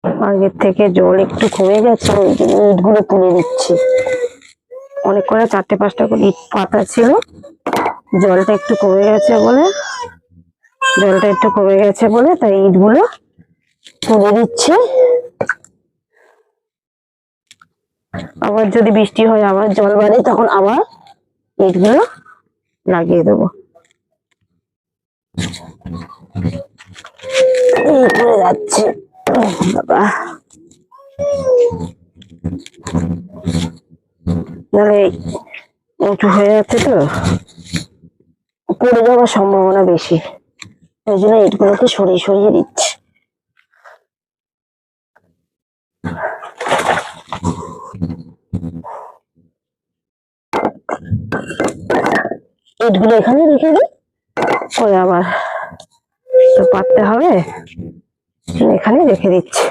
আগের থেকে জল একটু কমে গেছে, ওই জন্য ইটগুলো তুলে দিচ্ছি। অনেক করে 4-5টা করে ইট পাতা ছিল, জলটা একটু কমে গেছে তাই ইটগুলো তুলে দিচ্ছে। আবার যদি বৃষ্টি হয়, আবার জল বাড়ে, তখন আবার ইটগুলো লাগিয়ে দেবো। যাচ্ছে বাবা, মানে উঁচু হয়ে যাচ্ছে তো, পড়ে যাওয়ার সম্ভাবনা বেশি, ওই জন্য ইটগুলোকে সরিয়ে সরিয়ে দিচ্ছি। ইটগুলো এখানে রেখে দিই, পরে আবার তো পাততে হবে, এখানে রেখে দিচ্ছি।